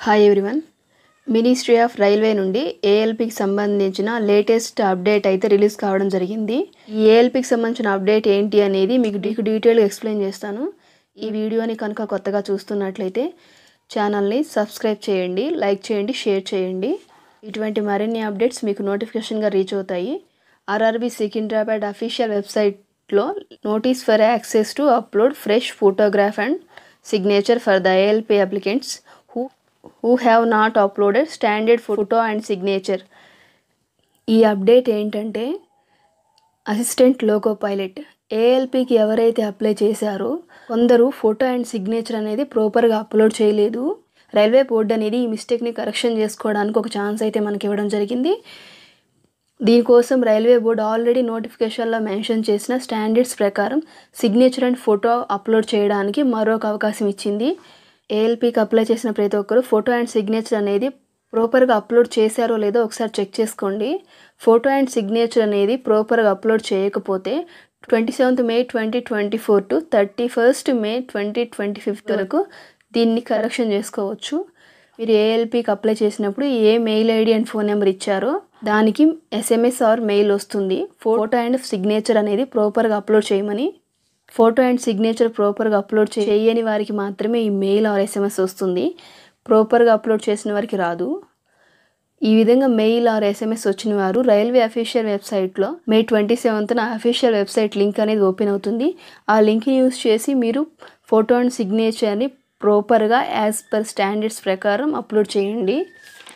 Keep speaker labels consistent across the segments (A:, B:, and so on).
A: Hi everyone. Ministry of railway నుండి ఏఎల్పికి సంబంధించిన latest update అయితే రిలీజ్ కావడం జరిగింది. ఈ ఏఎల్పికి సంబంధించిన అప్డేట్ ఏంటి అనేది మీకు డీటెయిల్గా ఎక్స్ప్లెయిన్ చేస్తాను. ఈ వీడియోని కనుక కొత్తగా చూస్తున్నట్లయితే ఛానల్ని సబ్స్క్రైబ్ చేయండి, లైక్ చేయండి, షేర్ చేయండి. ఇటువంటి మరిన్ని అప్డేట్స్ మీకు నోటిఫికేషన్గా రీచ్ అవుతాయి. ఆర్ఆర్బీ సికింద్రాబాద్ అఫీషియల్ వెబ్సైట్లో notice for access to upload fresh photograph and signature for the ALP applicants who have not uploaded standard photo and signature. ఈ అప్డేట్ ఏంటంటే అసిస్టెంట్ లోకో పైలట్ ఏఎల్పికి ఎవరైతే అప్లై చేశారో కొందరు ఫోటో అండ్ సిగ్నేచర్ అనేది ప్రాపర్గా upload చేయలేదు. Railway board అనేది ఈ మిస్టేక్ని కరెక్షన్ చేసుకోవడానికి ఒక ఛాన్స్ అయితే మనకి ఇవ్వడం జరిగింది. దీనికోసం రైల్వే బోర్డు ఆల్రెడీ నోటిఫికేషన్లో మెన్షన్ చేసిన స్టాండర్డ్స్ ప్రకారం సిగ్నేచర్ అండ్ ఫోటో అప్లోడ్ చేయడానికి మరొక అవకాశం ఇచ్చింది. ఏఎల్పికి అప్లై చేసిన ప్రతి ఒక్కరు ఫోటో అండ్ సిగ్నేచర్ అనేది ప్రాపర్గా అప్లోడ్ చేశారో లేదో ఒకసారి చెక్ చేసుకోండి. ఫోటో అండ్ సిగ్నేచర్ అనేది ప్రాపర్గా అప్లోడ్ చేయకపోతే 27 May 2024 టు 31 May 2025 వరకు దీన్ని కరెక్షన్ చేసుకోవచ్చు. మీరు ఏఎల్పికి అప్లై చేసినప్పుడు ఏ mail ID and phone number ఇచ్చారో దానికి SMS ఆర్ మెయిల్ వస్తుంది. ఫోటో అండ్ సిగ్నేచర్ అనేది ప్రాపర్గా అప్లోడ్ చేయమని. ఫోటో అండ్ సిగ్నేచర్ ప్రాపర్గా అప్లోడ్ చేయని వారికి మాత్రమే ఈ మెయిల్ ఆర్ SMS వస్తుంది. ప్రాపర్గా అప్లోడ్ చేసిన వారికి రాదు. ఈ విధంగా మెయిల్ ఆర్ SMS వచ్చిన వారు రైల్వే అఫీషియల్ వెబ్సైట్లో May 27న అఫీషియల్ వెబ్సైట్ లింక్ అనేది ఓపెన్ అవుతుంది. ఆ లింక్ని యూజ్ చేసి మీరు ఫోటో అండ్ సిగ్నేచర్ని ప్రాపర్గా యాజ్ పర్ స్టాండర్డ్స్ ప్రకారం అప్లోడ్ చేయండి.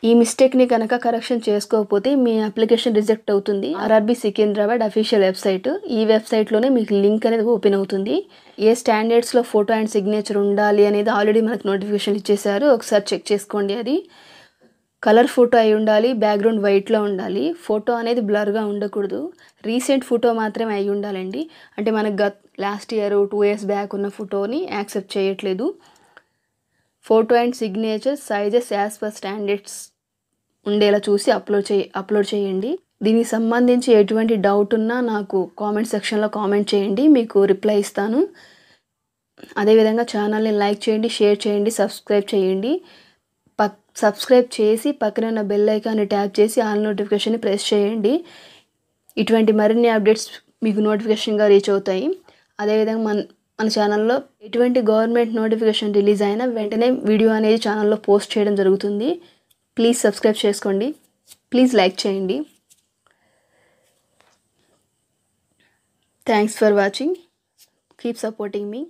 A: ఈ మిస్టేక్ని కనుక కరెక్షన్ చేసుకోకపోతే మీ అప్లికేషన్ రిజెక్ట్ అవుతుంది. ఆర్ఆర్బీ సికింద్రాబాద్ అఫీషియల్ వెబ్సైట్, ఈ వెబ్సైట్లోనే మీకు లింక్ అనేది ఓపెన్ అవుతుంది. ఏ స్టాండర్డ్స్లో ఫోటో అండ్ సిగ్నేచర్ ఉండాలి అనేది ఆల్రెడీ మనకు నోటిఫికేషన్ ఇచ్చేసారు. ఒకసారి చెక్ చేసుకోండి. అది కలర్ ఫోటో అయి ఉండాలి, బ్యాక్గ్రౌండ్ వైట్లో ఉండాలి. ఫోటో అనేది బ్లర్గా ఉండకూడదు. రీసెంట్ ఫోటో మాత్రమే అయి ఉండాలండి. అంటే మనకు లాస్ట్ ఇయర్ 2 years బ్యాక్ ఉన్న ఫోటోని యాక్సెప్ట్ చేయట్లేదు. Photo and signature sizes as per standards ఉండేలా చూసి అప్లోడ్ చేయండి. దీనికి సంబంధించి ఎటువంటి డౌట్ ఉన్నా నాకు కామెంట్ సెక్షన్లో కామెంట్ చేయండి, మీకు రిప్లై ఇస్తాను. అదేవిధంగా ఛానల్ని లైక్ చేయండి, షేర్ చేయండి, సబ్స్క్రైబ్ చేయండి. సబ్స్క్రైబ్ చేసి పక్కన ఉన్న బెల్ ఐకాన్ని ట్యాప్ చేసి ఆల్ నోటిఫికేషన్ని ప్రెస్ చేయండి. ఇటువంటి మరిన్ని అప్డేట్స్ మీకు నోటిఫికేషన్గా రీచ్ అవుతాయి. అదేవిధంగా మన ఛానల్లో ఎటువంటి గవర్నమెంట్ నోటిఫికేషన్ రిలీజ్ అయినా వెంటనే వీడియో అనేది ఛానల్లో పోస్ట్ చేయడం జరుగుతుంది. ప్లీజ్ సబ్స్క్రైబ్ చేసుకోండి, ప్లీజ్ లైక్ చేయండి. Thanks for watching, keep supporting me.